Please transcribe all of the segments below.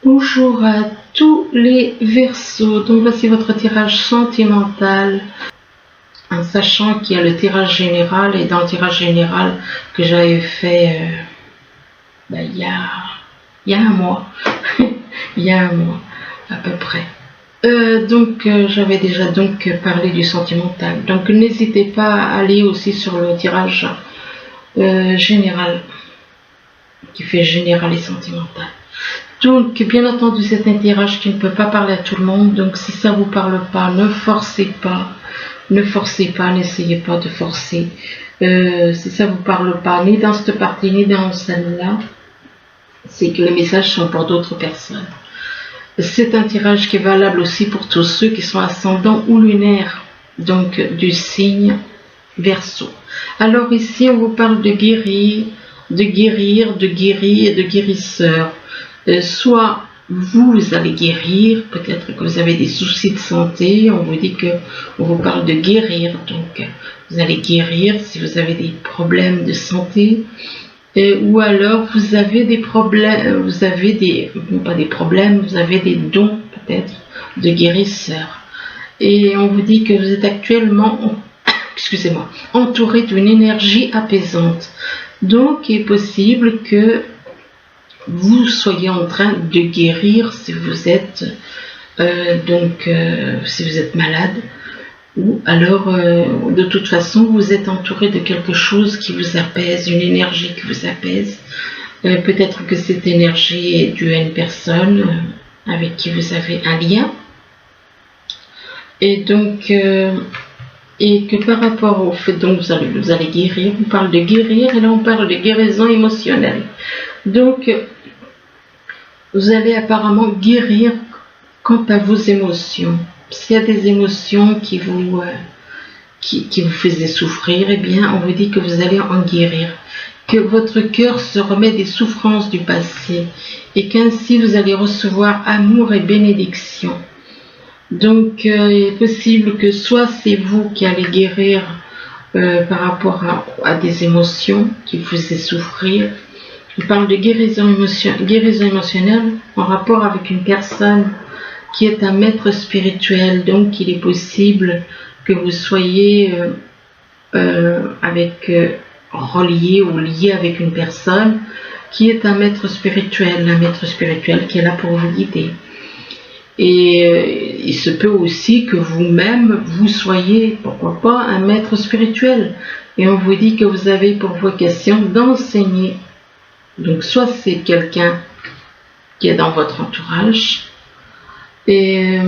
Bonjour à tous les Verseaux. Donc voici votre tirage sentimental, en sachant qu'il y a le tirage général, et dans le tirage général que j'avais fait il y a un mois, il y a un mois à peu près. J'avais déjà parlé du sentimental. Donc n'hésitez pas à aller aussi sur le tirage général qui fait général et sentimental. Donc, bien entendu, c'est un tirage qui ne peut pas parler à tout le monde. Donc, si ça vous parle pas, ne forcez pas. Ne forcez pas, n'essayez pas de forcer. Si ça vous parle pas, ni dans cette partie, ni dans celle-là, c'est que les messages sont pour d'autres personnes. C'est un tirage qui est valable aussi pour tous ceux qui sont ascendants ou lunaires, donc du signe Verseau. Alors ici, on vous parle de guérir, de guérir, de guérir et de guérisseur. Soit vous allez guérir, peut-être que vous avez des soucis de santé, on vous dit que on vous parle de guérir, donc vous allez guérir si vous avez des problèmes de santé, ou alors vous avez des problèmes, vous avez des, non pas des problèmes, vous avez des dons peut-être de guérisseur. Et on vous dit que vous êtes actuellement, excusez-moi, entouré d'une énergie apaisante. Donc il est possible que vous soyez en train de guérir si vous êtes si vous êtes malade, ou alors de toute façon vous êtes entouré de quelque chose qui vous apaise, une énergie qui vous apaise. Peut-être que cette énergie est due à une personne avec qui vous avez un lien, et donc et que par rapport au fait donc vous allez guérir, on parle de guérir, et là on parle de guérison émotionnelle. Donc vous allez apparemment guérir quant à vos émotions. S'il y a des émotions qui vous faisaient souffrir, eh bien on vous dit que vous allez en guérir, que votre cœur se remet des souffrances du passé, et qu'ainsi vous allez recevoir amour et bénédiction. Donc il est possible que soit c'est vous qui allez guérir par rapport à des émotions qui vous faisaient souffrir. On parle de guérison émotionnelle en rapport avec une personne qui est un maître spirituel. Donc il est possible que vous soyez relié ou lié avec une personne qui est un maître spirituel qui est là pour vous guider. Et il se peut aussi que vous-même, vous soyez, pourquoi pas, un maître spirituel. Et on vous dit que vous avez pour vocation d'enseigner. Donc soit c'est quelqu'un qui est dans votre entourage et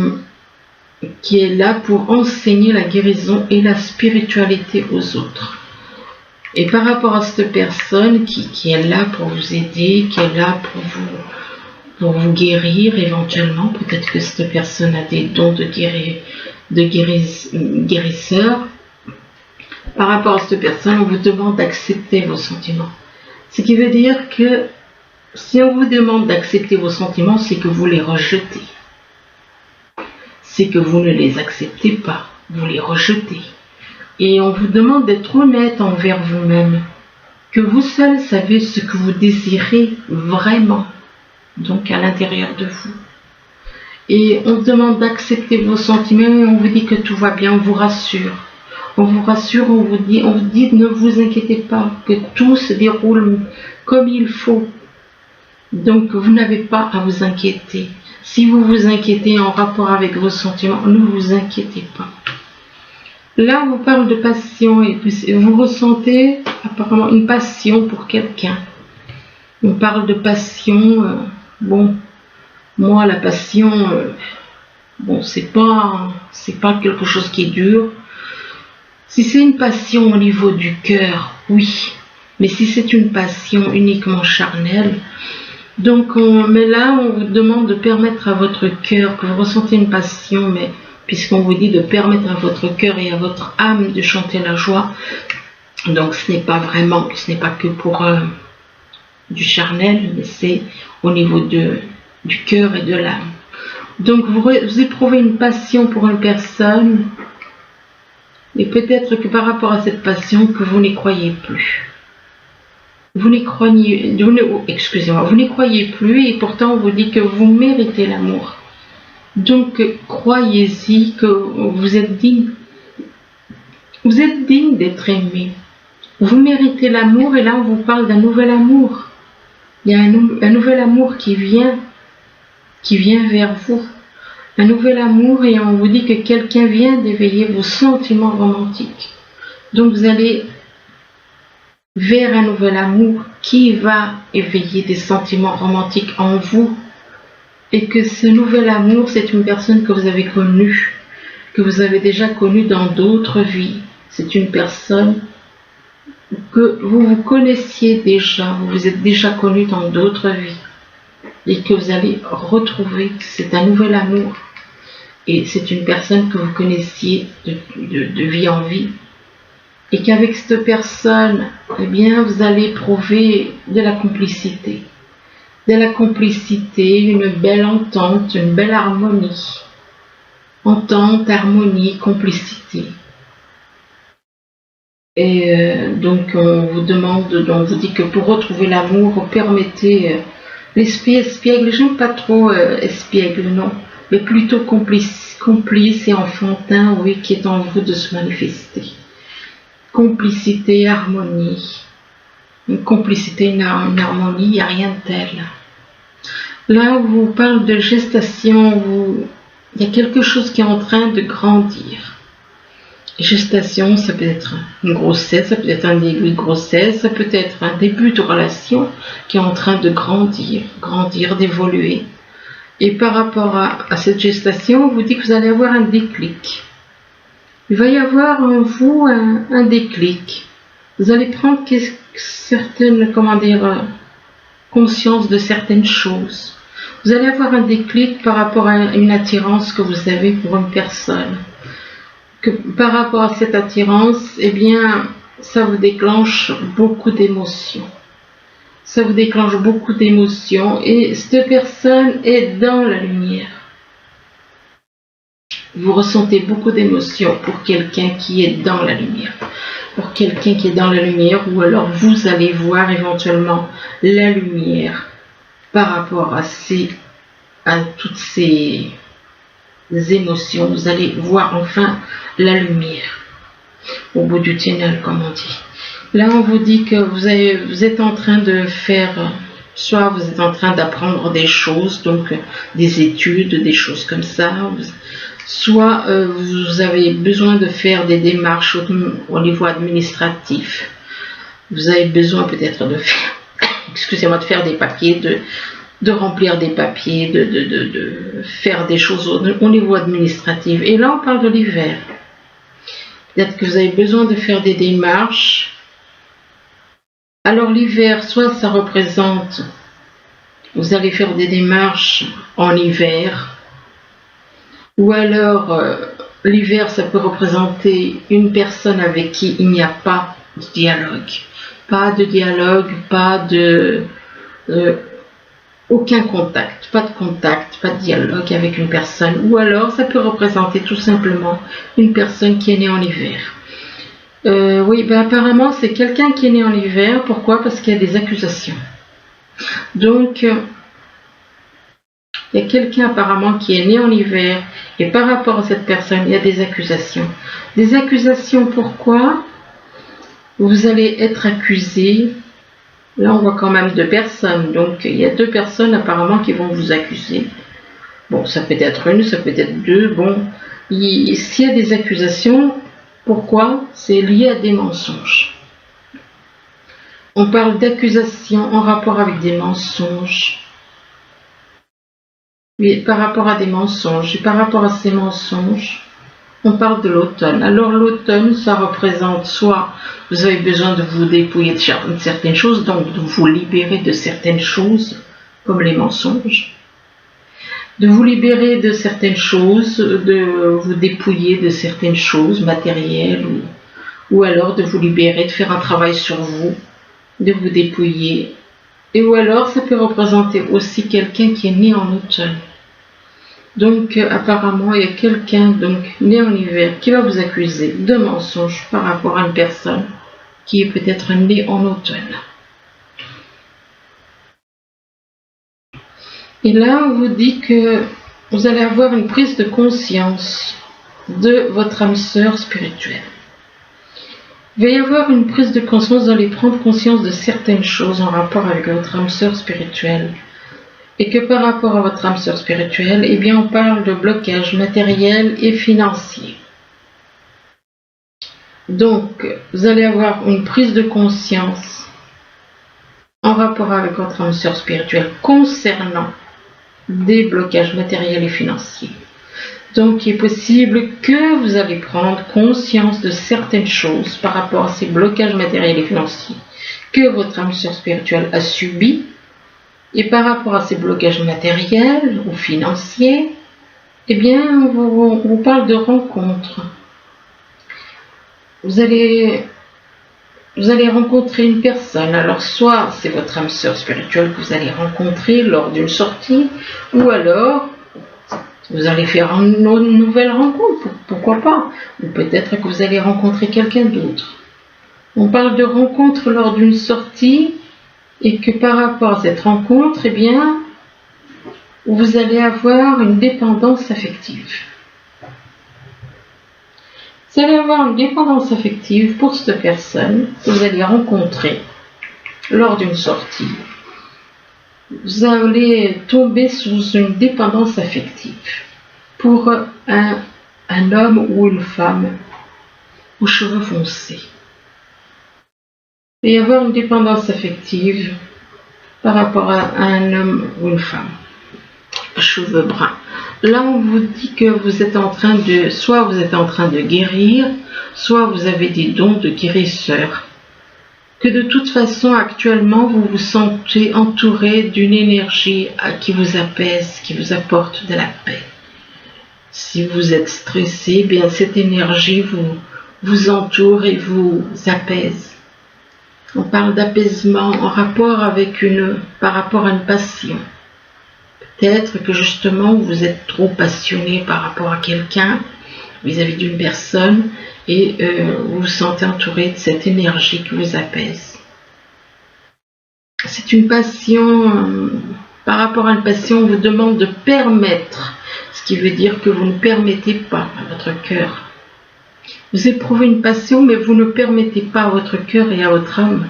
qui est là pour enseigner la guérison et la spiritualité aux autres. Et par rapport à cette personne qui est là pour vous aider, qui est là pour vous guérir éventuellement, peut-être que cette personne a des dons de guérisseur. Par rapport à cette personne, on vous demande d'accepter vos sentiments. Ce qui veut dire que si on vous demande d'accepter vos sentiments, c'est que vous les rejetez. C'est que vous ne les acceptez pas, vous les rejetez. Et on vous demande d'être honnête envers vous-même, que vous seul savez ce que vous désirez vraiment, donc à l'intérieur de vous. Et on vous demande d'accepter vos sentiments, et on vous dit que tout va bien, on vous rassure. On vous rassure, on vous dit ne vous inquiétez pas, que tout se déroule comme il faut. Donc vous n'avez pas à vous inquiéter. Si vous vous inquiétez en rapport avec vos sentiments, ne vous inquiétez pas. Là, on vous parle de passion, et puis vous ressentez apparemment une passion pour quelqu'un. On parle de passion, moi la passion, c'est pas quelque chose qui est dur. Si c'est une passion au niveau du cœur, oui. Mais si c'est une passion uniquement charnelle, mais là, on vous demande de permettre à votre cœur, que vous ressentez une passion, mais puisqu'on vous dit de permettre à votre cœur et à votre âme de chanter la joie, donc ce n'est pas que pour du charnel, mais c'est au niveau du cœur et de l'âme. Donc vous éprouvez une passion pour une personne, et peut-être que par rapport à cette passion, que vous n'y croyez plus. vous n'y croyez, excusez-moi, vous n'y croyez plus et pourtant on vous dit que vous méritez l'amour. Donc croyez-y que vous êtes digne. Vous êtes digne d'être aimé. Vous méritez l'amour et là on vous parle d'un nouvel amour. Il y a un nouvel amour qui vient vers vous. Un nouvel amour et on vous dit que quelqu'un vient d'éveiller vos sentiments romantiques. Donc vous allez vers un nouvel amour qui va éveiller des sentiments romantiques en vous. Et que ce nouvel amour, c'est une personne que vous avez connue, que vous avez déjà connue dans d'autres vies. C'est une personne que vous connaissiez déjà, vous vous êtes déjà connu dans d'autres vies. Et que vous allez retrouver, c'est un nouvel amour. Et c'est une personne que vous connaissiez de vie en vie. Et qu'avec cette personne, eh bien, vous allez éprouver de la complicité. De la complicité, une belle entente, une belle harmonie. Entente, harmonie, complicité. Et donc on vous demande, on vous dit que pour retrouver l'amour, permettez l'esprit espiègle, j'aime pas trop espiègle, non, mais plutôt complice et enfantin, oui, qui est en vous de se manifester. Complicité, harmonie. Une complicité, une harmonie, il n'y a rien de tel. Là, on vous parle de gestation, il y a quelque chose qui est en train de grandir. Gestation, ça peut être une grossesse, ça peut être un début de grossesse, ça peut être un début de relation qui est en train de grandir, d'évoluer. Et par rapport à cette gestation, on vous dit que vous allez avoir un déclic. Il va y avoir en vous un déclic. Vous allez prendre certaines, conscience de certaines choses. Vous allez avoir un déclic par rapport à une attirance que vous avez pour une personne. Que par rapport à cette attirance, eh bien, ça vous déclenche beaucoup d'émotions. Ça vous déclenche beaucoup d'émotions et cette personne est dans la lumière. Vous ressentez beaucoup d'émotions pour quelqu'un qui est dans la lumière. Pour quelqu'un qui est dans la lumière, ou alors vous allez voir éventuellement la lumière par rapport à toutes ces émotions. Vous allez voir enfin la lumière au bout du tunnel, comme on dit. Là, on vous dit que vous êtes en train de faire, soit vous êtes en train d'apprendre des choses, donc des études, des choses comme ça, soit vous avez besoin de faire des démarches au niveau administratif. Vous avez besoin peut-être de faire, excusez-moi, de faire des papiers, de remplir des papiers, de faire des choses au niveau administratif. Et là, on parle de l'hiver. Peut-être que vous avez besoin de faire des démarches. Alors l'hiver, soit ça représente, vous allez faire des démarches en hiver, ou alors l'hiver, ça peut représenter une personne avec qui il n'y a pas de dialogue. Pas de dialogue, aucun contact, pas de dialogue avec une personne. Ou alors, ça peut représenter tout simplement une personne qui est née en hiver. Oui, ben apparemment, c'est quelqu'un qui est né en hiver. Pourquoi? Parce qu'il y a des accusations. Donc, il y a quelqu'un apparemment qui est né en hiver. Et par rapport à cette personne, il y a des accusations. Des accusations, pourquoi? Vous allez être accusé. Là, on voit quand même 2 personnes. Donc, il y a 2 personnes apparemment qui vont vous accuser. Bon, ça peut être une, ça peut être 2. Bon, s'il y a des accusations, pourquoi? C'est lié à des mensonges. On parle d'accusations en rapport avec des mensonges. Mais par rapport à des mensonges, et par rapport à ces mensonges, on parle de l'automne. Alors l'automne, ça représente soit vous avez besoin de vous dépouiller de certaines choses, donc de vous libérer de certaines choses, comme les mensonges, de vous libérer de certaines choses, de vous dépouiller de certaines choses matérielles, ou alors de vous libérer, de faire un travail sur vous, de vous dépouiller. Et ou alors ça peut représenter aussi quelqu'un qui est né en automne. Donc apparemment il y a quelqu'un né en hiver qui va vous accuser de mensonges par rapport à une personne qui est peut-être née en automne. Et là, on vous dit que vous allez avoir une prise de conscience de votre âme sœur spirituelle. Il va y avoir une prise de conscience, vous allez prendre conscience de certaines choses en rapport avec votre âme sœur spirituelle. Et que par rapport à votre âme sœur spirituelle, eh bien, on parle de blocage matériel et financier. Donc, vous allez avoir une prise de conscience en rapport avec votre âme sœur spirituelle concernant des blocages matériels et financiers. Donc, il est possible que vous allez prendre conscience de certaines choses par rapport à ces blocages matériels et financiers que votre âme sœur spirituelle a subis. Et par rapport à ces blocages matériels ou financiers, eh bien, on vous parle de rencontres. Vous allez rencontrer une personne. Alors, soit c'est votre âme sœur spirituelle que vous allez rencontrer lors d'une sortie, ou alors vous allez faire une nouvelle rencontre, pourquoi pas. Ou peut-être que vous allez rencontrer quelqu'un d'autre. On parle de rencontre lors d'une sortie, et que par rapport à cette rencontre, eh bien, vous allez avoir une dépendance affective. Vous allez avoir une dépendance affective pour cette personne que vous allez rencontrer lors d'une sortie. Vous allez tomber sous une dépendance affective pour un homme ou une femme aux cheveux foncés. Et avoir une dépendance affective par rapport à un homme ou une femme aux cheveux bruns. Là, on vous dit que vous êtes en train de, soit vous êtes en train de guérir, soit vous avez des dons de guérisseur. Que de toute façon, actuellement, vous vous sentez entouré d'une énergie qui vous apaise, qui vous apporte de la paix. Si vous êtes stressé, bien cette énergie vous entoure et vous apaise. On parle d'apaisement en rapport avec par rapport à une passion. Peut-être que justement vous êtes trop passionné par rapport à quelqu'un, vis-à-vis d'une personne, et vous vous sentez entouré de cette énergie qui vous apaise. C'est une passion, par rapport à une passion, on vous demande de permettre, ce qui veut dire que vous ne permettez pas à votre cœur. Vous éprouvez une passion, mais vous ne permettez pas à votre cœur et à votre âme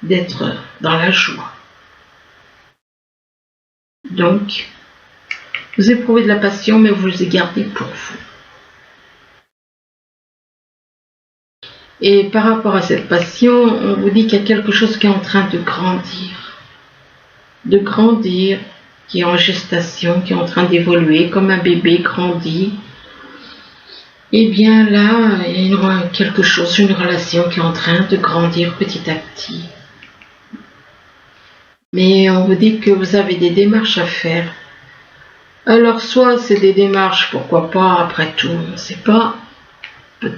d'être dans la joie. Donc, vous éprouvez de la passion, mais vous les gardez pour vous. Et par rapport à cette passion, on vous dit qu'il y a quelque chose qui est en train de grandir, qui est en gestation, qui est en train d'évoluer, comme un bébé grandit. Et bien là, il y a quelque chose, une relation qui est en train de grandir petit à petit. Mais on vous dit que vous avez des démarches à faire. Alors soit c'est des démarches, pourquoi pas, après tout, on ne sait pas.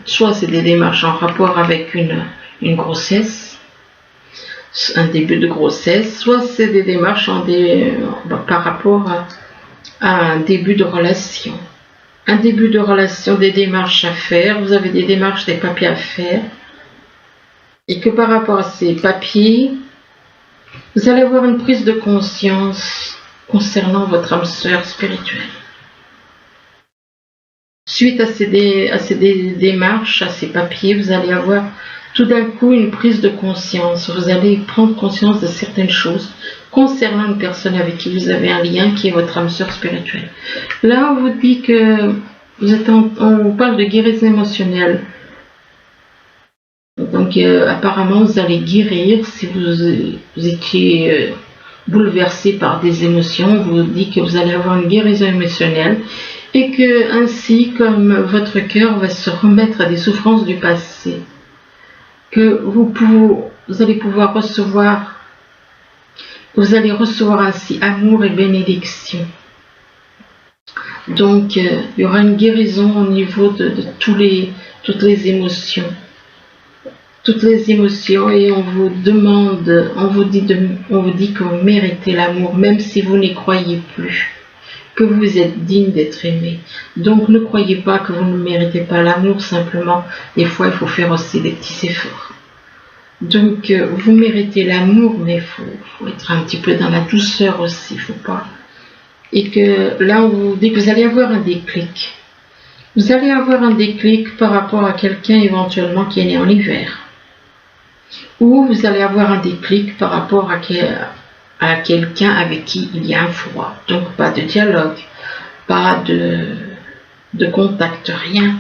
Soit c'est des démarches en rapport avec une grossesse, un début de grossesse, soit c'est des démarches par rapport à un début de relation. Un début de relation, des démarches à faire, vous avez des démarches, des papiers à faire, et que par rapport à ces papiers, vous allez avoir une prise de conscience concernant votre âme sœur spirituelle. Suite à ces démarches, à ces papiers, vous allez avoir tout d'un coup une prise de conscience. Vous allez prendre conscience de certaines choses concernant une personne avec qui vous avez un lien, qui est votre âme sœur spirituelle. Là, on vous dit que on parle de guérison émotionnelle. Donc, apparemment, vous allez guérir si vous étiez bouleversé par des émotions. On vous dit que vous allez avoir une guérison émotionnelle et que ainsi, comme votre cœur va se remettre à des souffrances du passé, que vous allez pouvoir recevoir, vous allez recevoir ainsi amour et bénédiction. Donc, il y aura une guérison au niveau de toutes les émotions. Toutes les émotions, et on vous dit que vous méritez l'amour, même si vous n'y croyez plus, que vous êtes digne d'être aimé. Donc ne croyez pas que vous ne méritez pas l'amour, simplement, des fois il faut faire aussi des petits efforts. Donc vous méritez l'amour, mais il faut être un petit peu dans la douceur aussi, il ne faut pas et que là on vous dit que vous allez avoir un déclic. Vous allez avoir un déclic par rapport à quelqu'un éventuellement qui est né en hiver. Ou vous allez avoir un déclic par rapport à quelqu'un avec qui il y a un froid. Donc pas de dialogue, pas de contact, rien.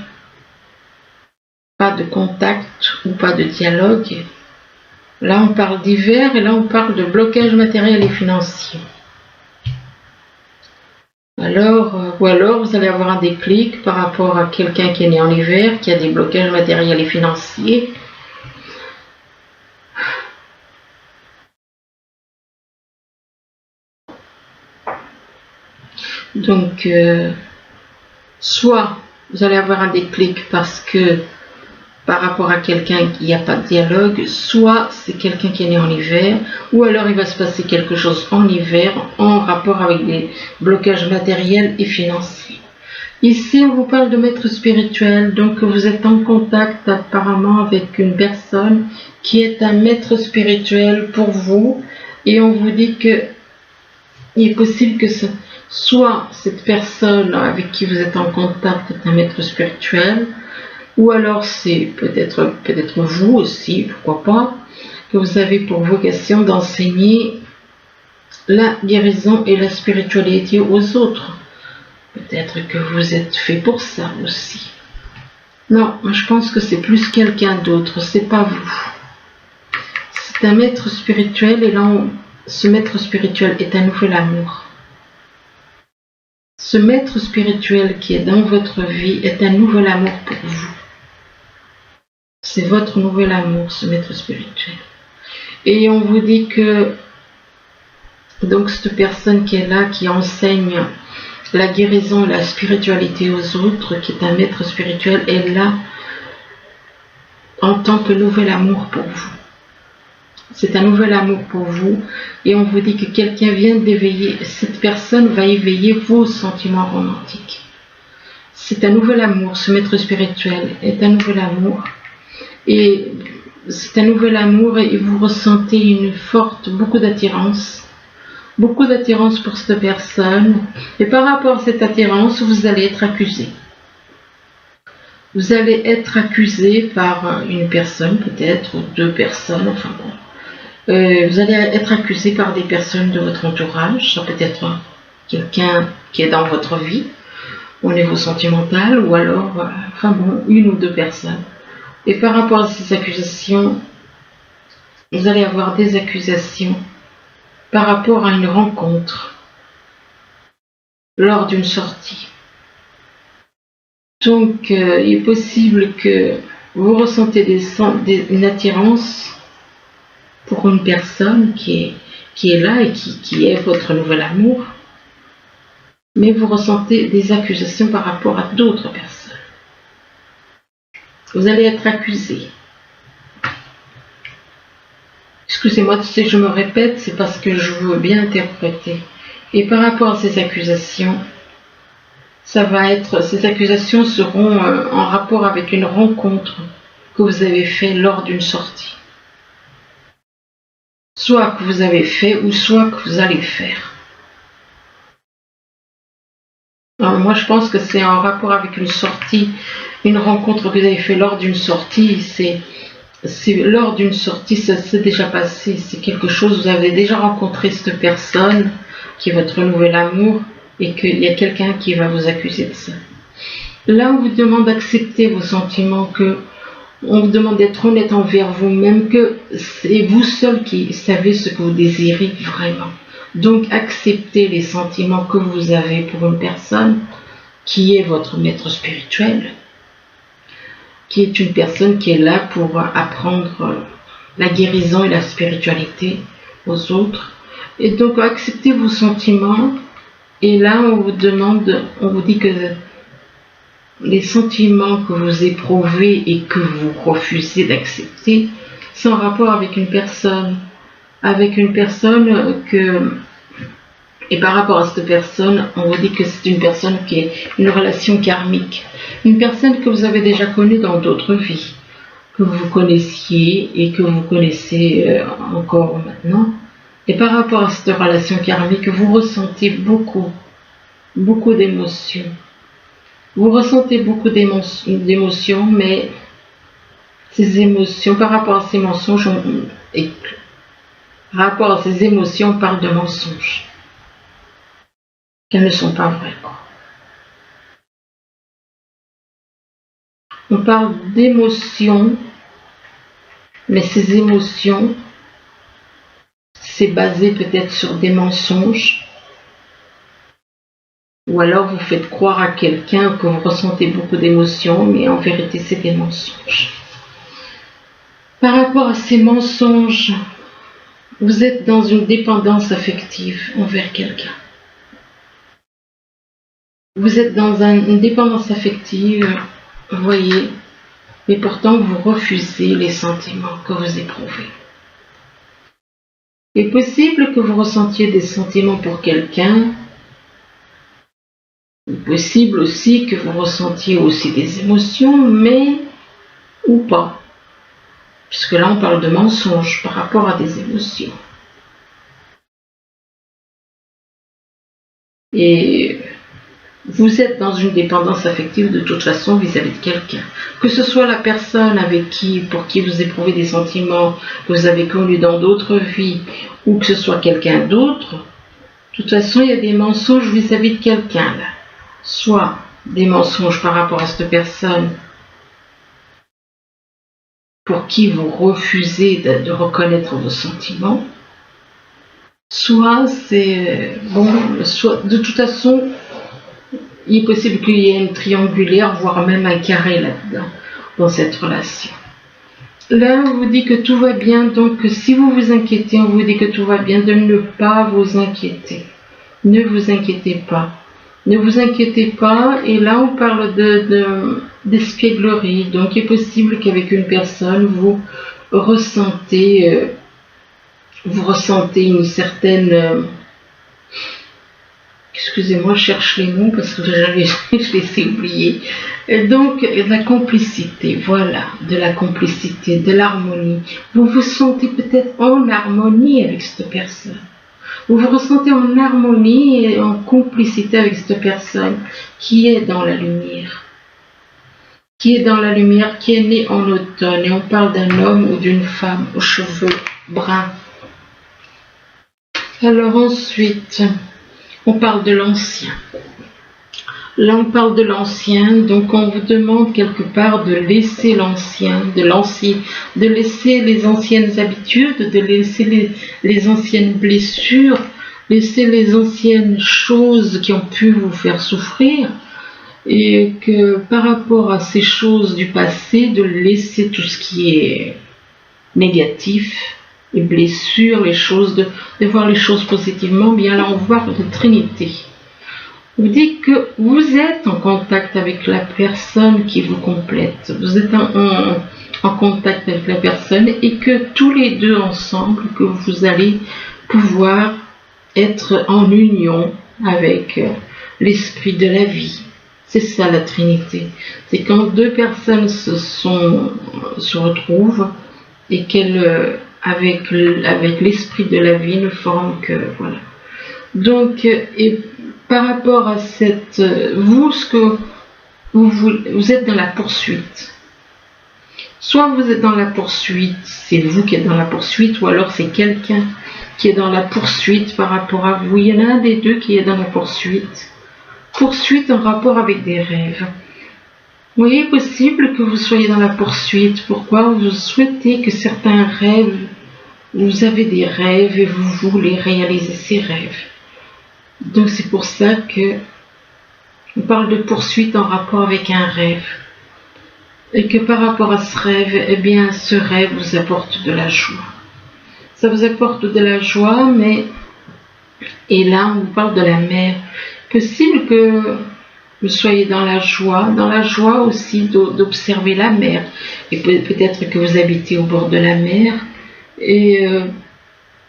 Pas de contact ou pas de dialogue. Là on parle d'hiver et là on parle de blocage matériel et financier. Ou alors vous allez avoir un déclic par rapport à quelqu'un qui est né en hiver, qui a des blocages matériels et financiers. Donc, soit vous allez avoir un déclic parce que par rapport à quelqu'un qui n'y a pas de dialogue, soit c'est quelqu'un qui est né en hiver, ou alors il va se passer quelque chose en hiver en rapport avec des blocages matériels et financiers. Ici, on vous parle de maître spirituel, donc vous êtes en contact apparemment avec une personne qui est un maître spirituel pour vous, et on vous dit que il est possible que soit cette personne avec qui vous êtes en contact est un maître spirituel, ou alors c'est peut-être vous aussi, pourquoi pas, que vous avez pour vocation d'enseigner la guérison et la spiritualité aux autres. Peut-être que vous êtes fait pour ça aussi. Non, je pense que c'est plus quelqu'un d'autre, c'est pas vous. C'est un maître spirituel et là, ce maître spirituel est un nouvel amour. Ce maître spirituel qui est dans votre vie est un nouvel amour pour vous. C'est votre nouvel amour, ce maître spirituel. Et on vous dit que donc cette personne qui est là, qui enseigne la guérison et la spiritualité aux autres, qui est un maître spirituel, est là en tant que nouvel amour pour vous. C'est un nouvel amour pour vous et on vous dit que quelqu'un vient d'éveiller, cette personne va éveiller vos sentiments romantiques. C'est un nouvel amour, ce maître spirituel est un nouvel amour. Et c'est un nouvel amour et vous ressentez beaucoup d'attirance pour cette personne. Et par rapport à cette attirance, vous allez être accusé. Vous allez être accusé par une personne, peut-être, ou deux personnes, enfin bon. Vous allez être accusé par des personnes de votre entourage, ça peut être quelqu'un qui est dans votre vie, au niveau sentimental, ou alors, enfin bon, une ou deux personnes. Et par rapport à ces accusations, vous allez avoir des accusations par rapport à une rencontre lors d'une sortie. Donc, il est possible que vous ressentez une attirance pour une personne qui est là et qui est votre nouvel amour, mais vous ressentez des accusations par rapport à d'autres personnes. Vous allez être accusé. Excusez-moi si je me répète, c'est parce que je veux bien interpréter. Et par rapport à ces accusations, ces accusations seront en rapport avec une rencontre que vous avez faite lors d'une sortie. Soit que vous avez fait ou soit que vous allez faire. Alors moi je pense que c'est en rapport avec une sortie, une rencontre que vous avez fait lors d'une sortie. C'est lors d'une sortie, ça s'est déjà passé, c'est quelque chose, vous avez déjà rencontré cette personne qui est votre nouvel amour et qu'il y a quelqu'un qui va vous accuser de ça. Là on vous demande d'accepter vos sentiments, on vous demande d'être honnête envers vous-même, que c'est vous seul qui savez ce que vous désirez vraiment. Donc acceptez les sentiments que vous avez pour une personne qui est votre maître spirituel, qui est une personne qui est là pour apprendre la guérison et la spiritualité aux autres. Et donc acceptez vos sentiments et là on vous dit que les sentiments que vous éprouvez et que vous refusez d'accepter sont en rapport avec une personne et par rapport à cette personne, on vous dit que c'est une personne qui est une relation karmique, une personne que vous avez déjà connue dans d'autres vies, que vous connaissiez et que vous connaissez encore maintenant. Et par rapport à cette relation karmique, vous ressentez beaucoup beaucoup d'émotions. Vous ressentez beaucoup d'émotions, mais ces émotions, par rapport à ces mensonges, par rapport à ces émotions, on parle de mensonges. Qu'elles ne sont pas vraies, quoi. On parle d'émotions, mais ces émotions, c'est basé peut-être sur des mensonges. Ou alors vous faites croire à quelqu'un que vous ressentez beaucoup d'émotions, mais en vérité c'est des mensonges. Par rapport à ces mensonges, vous êtes dans une dépendance affective envers quelqu'un. Vous êtes dans une dépendance affective, vous voyez, mais pourtant vous refusez les sentiments que vous éprouvez. Il est possible que vous ressentiez des sentiments pour quelqu'un. Il est possible aussi que vous ressentiez aussi des émotions, mais ou pas. Puisque là on parle de mensonges par rapport à des émotions. Et vous êtes dans une dépendance affective de toute façon vis-à-vis de quelqu'un. Que ce soit la personne pour qui vous éprouvez des sentiments que vous avez connus dans d'autres vies, ou que ce soit quelqu'un d'autre, de toute façon il y a des mensonges vis-à-vis de quelqu'un là. Soit des mensonges par rapport à cette personne pour qui vous refusez de reconnaître vos sentiments, soit c'est soit de toute façon il est possible qu'il y ait une triangulaire, voire même un carré là-dedans, dans cette relation. Là, on vous dit que tout va bien, donc si vous vous inquiétez, on vous dit que tout va bien, de ne pas vous inquiéter. Ne vous inquiétez pas. Ne vous inquiétez pas, et là on parle d'espièglerie, donc il est possible qu'avec une personne, vous ressentez une certaine... Excusez-moi, je cherche les mots parce que je les ai oubliés. Donc, de la complicité, voilà, de la complicité, de l'harmonie. Vous vous sentez peut-être en harmonie avec cette personne. Vous vous ressentez en harmonie et en complicité avec cette personne qui est dans la lumière. Qui est dans la lumière, qui est née en automne. Et on parle d'un homme ou d'une femme aux cheveux bruns. Alors ensuite... on parle de l'ancien. Là, on parle de l'ancien, donc on vous demande quelque part de laisser l'ancien, de laisser les anciennes habitudes, de laisser les anciennes blessures, laisser les anciennes choses qui ont pu vous faire souffrir, et que par rapport à ces choses du passé, de laisser tout ce qui est négatif, les blessures, les choses, de voir les choses positivement. Bien là on voit de Trinité. Vous dites que vous êtes en contact avec la personne qui vous complète. Vous êtes en contact avec la personne et que tous les deux ensemble, que vous allez pouvoir être en union avec l'esprit de la vie. C'est ça la Trinité. C'est quand deux personnes se retrouvent et qu'elles... avec l'esprit de la vie ne forme que, voilà. Donc, et par rapport à cette, vous êtes dans la poursuite. Soit vous êtes dans la poursuite, c'est vous qui êtes dans la poursuite, ou alors c'est quelqu'un qui est dans la poursuite par rapport à vous. Il y en a un des deux qui est dans la poursuite. Poursuite en rapport avec des rêves. Vous voyez, il est possible que vous soyez dans la poursuite. Pourquoi? Vous souhaitez que certains rêves, vous avez des rêves et vous voulez réaliser ces rêves. Donc c'est pour ça que on parle de poursuite en rapport avec un rêve. Et que par rapport à ce rêve, eh bien ce rêve vous apporte de la joie. Ça vous apporte de la joie, mais... Et là on vous parle de la mer. Possible que vous soyez dans la joie aussi d'observer la mer. Et peut-être que vous habitez au bord de la mer.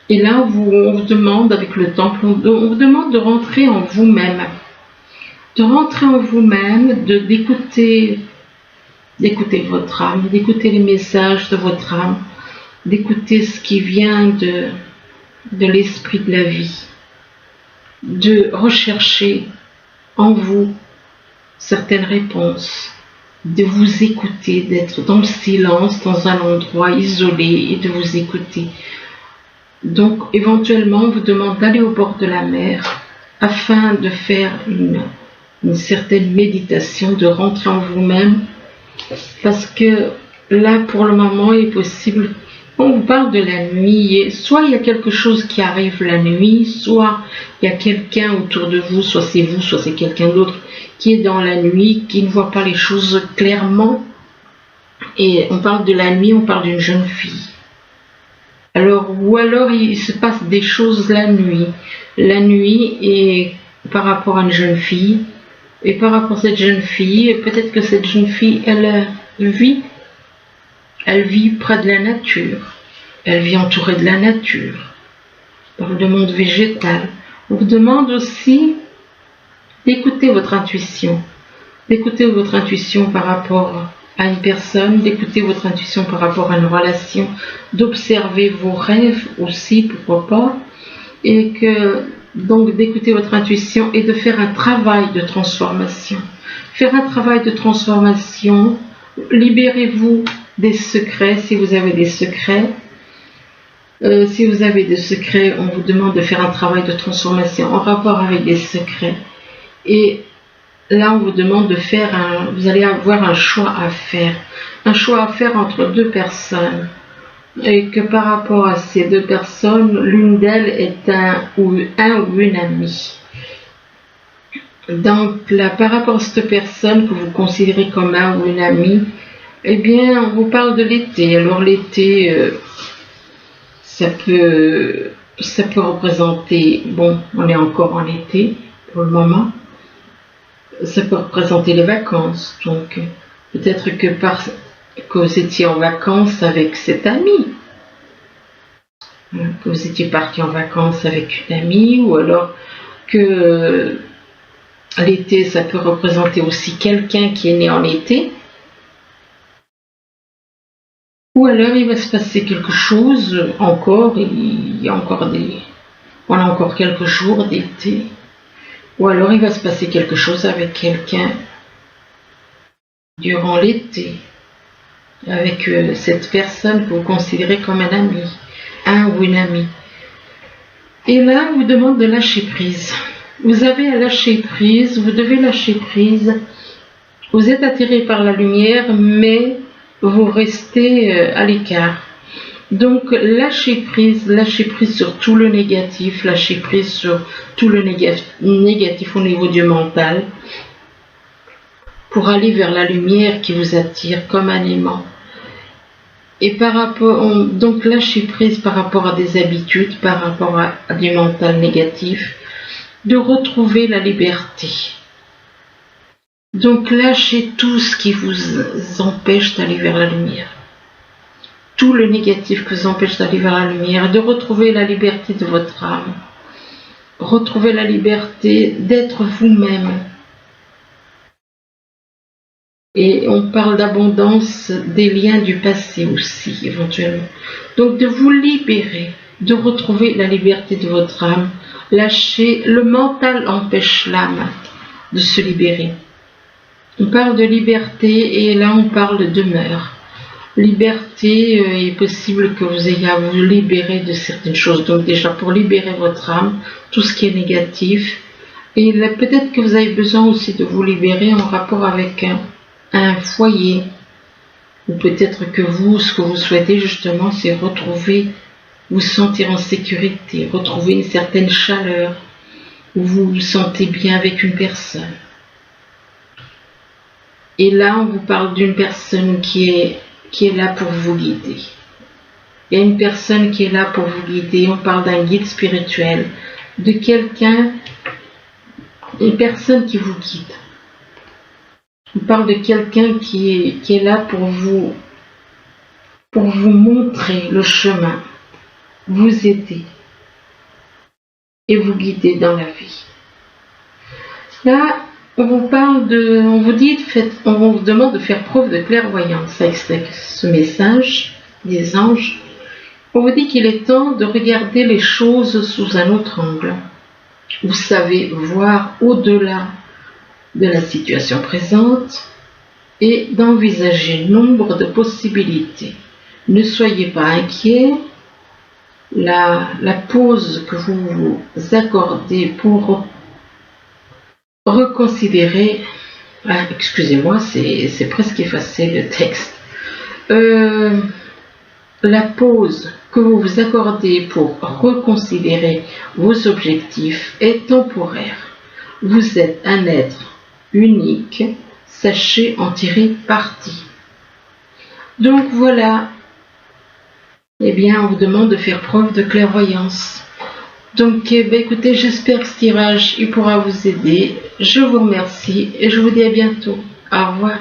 Et là, on vous demande, avec le temple, on vous demande de rentrer en vous-même. De rentrer en vous-même, d'écouter votre âme, d'écouter les messages de votre âme, d'écouter ce qui vient de l'esprit de la vie. De rechercher en vous certaines réponses, de vous écouter, d'être dans le silence, dans un endroit isolé et de vous écouter. Donc éventuellement on vous demande d'aller au bord de la mer afin de faire une certaine méditation, de rentrer en vous-même, parce que là pour le moment il est possible, on vous parle de la nuit, soit il y a quelque chose qui arrive la nuit, soit il y a quelqu'un autour de vous, soit c'est vous, soit c'est quelqu'un d'autre qui est dans la nuit, qui ne voit pas les choses clairement. Et on parle de la nuit, on parle d'une jeune fille. Ou alors il se passe des choses la nuit. La nuit, et par rapport à une jeune fille, et par rapport à cette jeune fille, peut-être que cette jeune fille, elle vit près de la nature, elle vit entourée de la nature, dans le monde végétal. On vous demande aussi d'écouter votre intuition par rapport à une personne, d'écouter votre intuition par rapport à une relation, d'observer vos rêves aussi, pourquoi pas, et donc d'écouter votre intuition et de faire un travail de transformation. Faire un travail de transformation, libérez-vous des secrets si vous avez des secrets. Si vous avez des secrets, on vous demande de faire un travail de transformation en rapport avec des secrets. Et là, on vous demande de faire vous allez avoir un choix à faire entre deux personnes. Et que par rapport à ces deux personnes, l'une d'elles est un ou une amie. Donc là, par rapport à cette personne que vous considérez comme un ou une amie, eh bien, on vous parle de l'été. Alors l'été, ça peut représenter, bon, on est encore en été pour le moment, ça peut représenter les vacances. Donc peut-être que vous étiez en vacances avec cet ami, que vous étiez parti en vacances avec une amie, ou alors que l'été, ça peut représenter aussi quelqu'un qui est né en été. Ou alors il va se passer quelque chose encore, on a encore quelques jours d'été. Ou alors il va se passer quelque chose avec quelqu'un durant l'été, avec cette personne que vous considérez comme un ami, un ou une amie. Et là, on vous demande de lâcher prise. Vous avez à lâcher prise, vous devez lâcher prise. Vous êtes attiré par la lumière, mais vous restez à l'écart. Donc lâchez prise sur tout le négatif, lâchez prise sur tout le négatif au niveau du mental, pour aller vers la lumière qui vous attire comme un aimant. Et donc lâchez prise par rapport à des habitudes, par rapport à du mental négatif, de retrouver la liberté. Donc lâchez tout ce qui vous empêche d'aller vers la lumière. Tout le négatif qui vous empêche d'aller vers la lumière, de retrouver la liberté de votre âme. Retrouver la liberté d'être vous-même. Et on parle d'abondance des liens du passé aussi, éventuellement. Donc de vous libérer, de retrouver la liberté de votre âme. Lâcher, le mental empêche l'âme de se libérer. On parle de liberté et là on parle de demeure. Liberté, il est possible que vous ayez à vous libérer de certaines choses. Donc déjà pour libérer votre âme, tout ce qui est négatif. Et peut-être que vous avez besoin aussi de vous libérer en rapport avec un foyer. Ou peut-être que ce que vous souhaitez justement, c'est vous sentir en sécurité, retrouver une certaine chaleur, où vous vous sentez bien avec une personne. Et là, on vous parle d'une personne qui est là pour vous guider. Il y a une personne qui est là pour vous guider. On parle d'un guide spirituel, de quelqu'un, une personne qui vous guide. On parle de quelqu'un qui est là pour vous montrer le chemin, vous aider et vous guider dans la vie. Là, on vous demande de faire preuve de clairvoyance avec ce message des anges. On vous dit qu'il est temps de regarder les choses sous un autre angle. Vous savez voir au-delà de la situation présente et d'envisager nombre de possibilités. Ne soyez pas inquiets. La pause que vous vous accordez pour reconsidérer, excusez-moi, c'est presque effacé le texte. La pause que vous vous accordez pour reconsidérer vos objectifs est temporaire. Vous êtes un être unique, sachez en tirer parti. Donc voilà, eh bien on vous demande de faire preuve de clairvoyance. Donc écoutez, j'espère que ce tirage il pourra vous aider. Je vous remercie et je vous dis à bientôt. Au revoir.